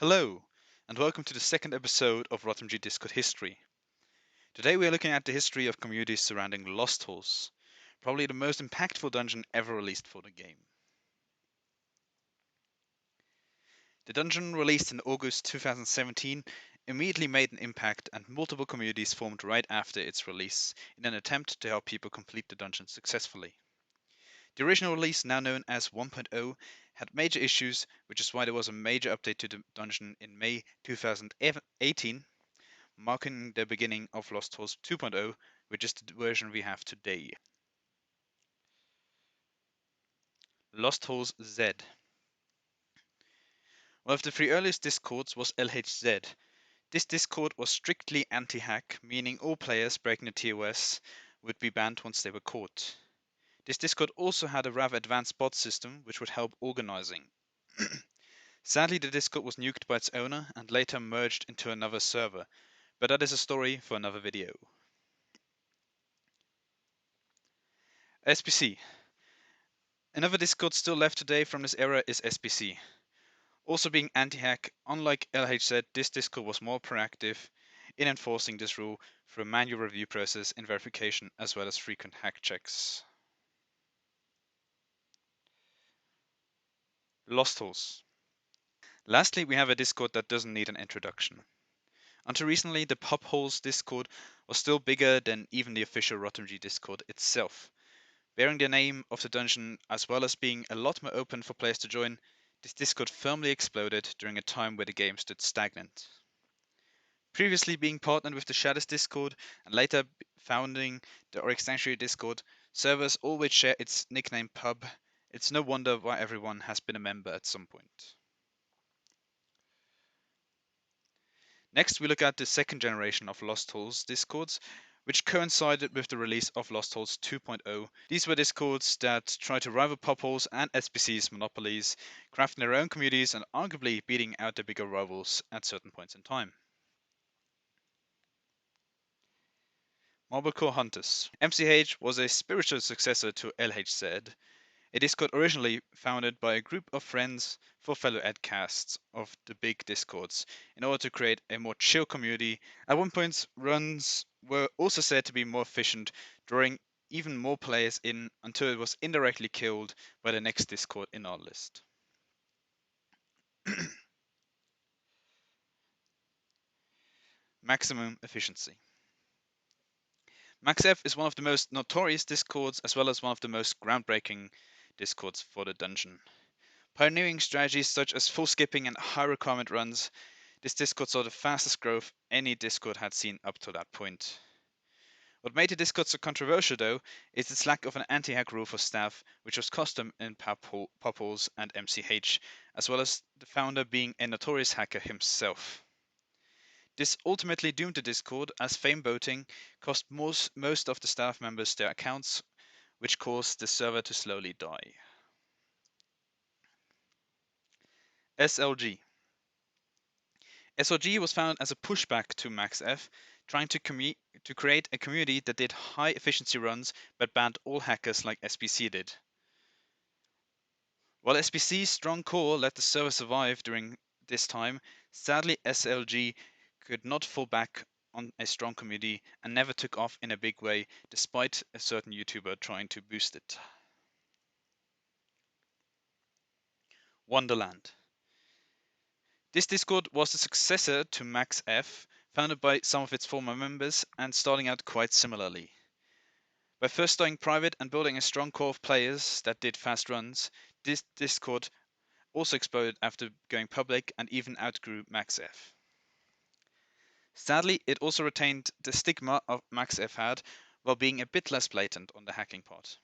Hello, and welcome to the second episode of RotMG Discord History. Today we are looking at the history of communities surrounding Lost Halls, probably the most impactful dungeon ever released for the game. The dungeon, released in August 2017, immediately made an impact, and multiple communities formed right after its release in an attempt to help people complete the dungeon successfully. The original release, now known as 1.0, had major issues, which is why there was a major update to the dungeon in May 2018, marking the beginning of Lost Halls 2.0, which is the version we have today. Lost Halls Z. One of the three earliest discords was LHZ. This discord was strictly anti-hack, meaning all players breaking the TOS would be banned once they were caught. This discord also had a rather advanced bot system which would help organizing. Sadly, the discord was nuked by its owner and later merged into another server, but that is a story for another video. SPC. Another discord still left today from this era is SPC. Also being anti-hack, unlike LHZ, this discord was more proactive in enforcing this rule through a manual review process and verification as well as frequent hack checks. Lost Halls. Lastly, we have a discord that doesn't need an introduction. Until recently, the Pub Halls discord was still bigger than even the official RotMG discord itself. Bearing the name of the dungeon as well as being a lot more open for players to join, this discord firmly exploded during a time where the game stood stagnant. Previously being partnered with the Shadows Discord and later founding the Oryx Sanctuary Discord, servers always share its nickname Pub. It's no wonder why everyone has been a member at some point. Next, we look at the second generation of Lost Halls Discords, which coincided with the release of Lost Halls 2.0. These were discords that tried to rival Pub Halls and SPC's monopolies, crafting their own communities and arguably beating out the bigger rivals at certain points in time. Marble Core Hunters. MCH was a spiritual successor to LHZ, a discord originally founded by a group of friends for fellow adcasts of the big discords in order to create a more chill community. At one point, runs were also said to be more efficient, drawing even more players in until it was indirectly killed by the next discord in our list. Maximum efficiency. MaxF is one of the most notorious discords as well as one of the most groundbreaking discords for the dungeon. Pioneering strategies such as full skipping and high requirement runs, this discord saw the fastest growth any discord had seen up to that point. What made the discord so controversial though is its lack of an anti-hack rule for staff, which was custom in Poples and MCH, as well as the founder being a notorious hacker himself. This ultimately doomed the discord as fame voting cost most of the staff members their accounts, which caused the server to slowly die. SLG. SLG was founded as a pushback to MaxF, trying to create a community that did high efficiency runs but banned all hackers like SPC did. While SPC's strong core let the server survive during this time, sadly SLG could not fall back on a strong community and never took off in a big way despite a certain YouTuber trying to boost it. Wonderland. This Discord was the successor to MaxF, founded by some of its former members and starting out quite similarly. By first starting private and building a strong core of players that did fast runs, this Discord also exploded after going public and even outgrew MaxF. Sadly, it also retained the stigma of MaxF had, while being a bit less blatant on the hacking part.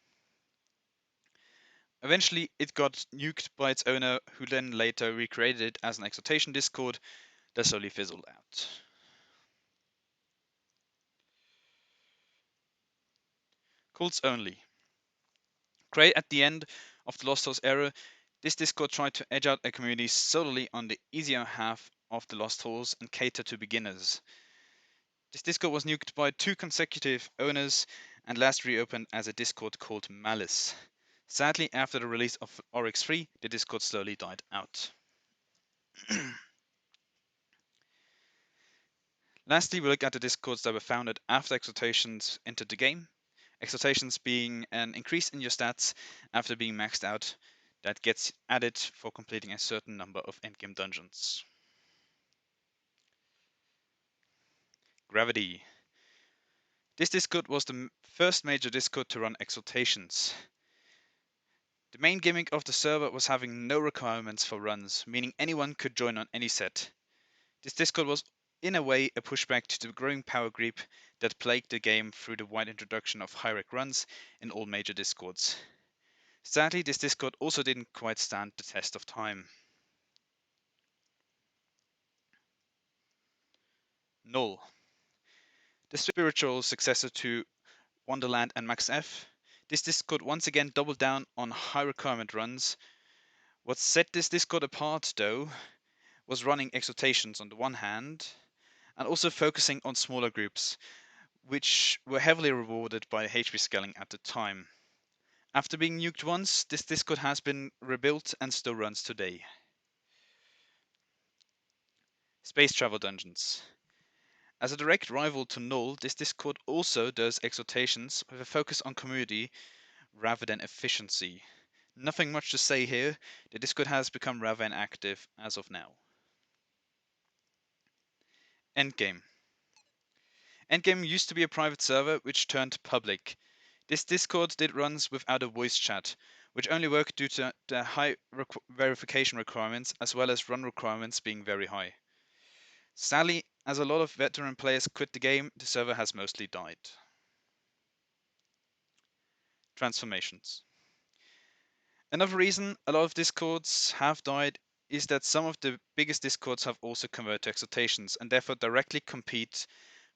Eventually, it got nuked by its owner, who then later recreated it as an Exaltation Discord that slowly fizzled out. Cults only. Created at the end of the Lost Halls era, this Discord tried to edge out a community solely on the easier half of the Lost Halls and cater to beginners. This Discord was nuked by 2 consecutive owners and last reopened as a Discord called Malice. Sadly, after the release of Oryx 3, the Discord slowly died out. Lastly, we look at the discords that were founded after Exaltations entered the game. Exaltations being an increase in your stats after being maxed out that gets added for completing a certain number of endgame dungeons. Gravity. This discord was the first major discord to run Exaltations. The main gimmick of the server was having no requirements for runs, meaning anyone could join on any set. This discord was in a way a pushback to the growing power creep that plagued the game through the wide introduction of high-rank runs in all major discords. Sadly, this discord also didn't quite stand the test of time. Null. The spiritual successor to Wonderland and Max F, this discord once again doubled down on high requirement runs. What set this discord apart, though, was running exhortations on the one hand, and also focusing on smaller groups, which were heavily rewarded by HP scaling at the time. After being nuked once, this discord has been rebuilt and still runs today. Space travel dungeons. As a direct rival to Null, this discord also does exhortations with a focus on community rather than efficiency. Nothing much to say here, the discord has become rather inactive as of now. Endgame. Endgame used to be a private server which turned public. This discord did runs without a voice chat, which only worked due to the high verification requirements as well as run requirements being very high. Sadly, as a lot of veteran players quit the game, the server has mostly died. Transformations. Another reason a lot of discords have died is that some of the biggest discords have also converted to exhortations and therefore directly compete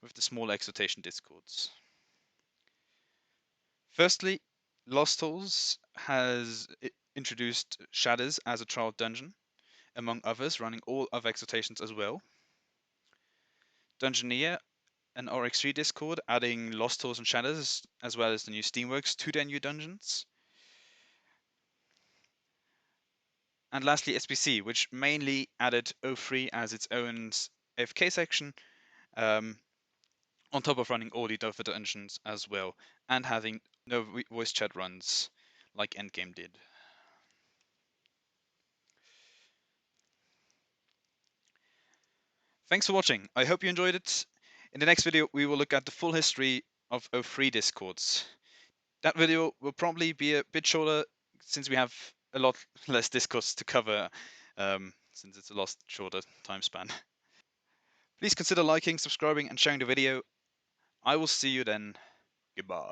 with the small exhortation discords. Firstly, Lost Halls has introduced Shadows as a trial dungeon, among others, running all of exhortations as well. Dungeoneer, an RX3 discord, adding Lost Halls and Shadows, as well as the new Steamworks to their new dungeons. And lastly, SPC, which mainly added O3 as its own AFK section, on top of running all the other dungeons as well, and having no voice chat runs like Endgame did. Thanks for watching. I hope you enjoyed it. In the next video, we will look at the full history of O3 discords. That video will probably be a bit shorter since we have a lot less discords to cover, since it's a lot shorter time span. Please consider liking, subscribing, and sharing the video. I will see you then. Goodbye.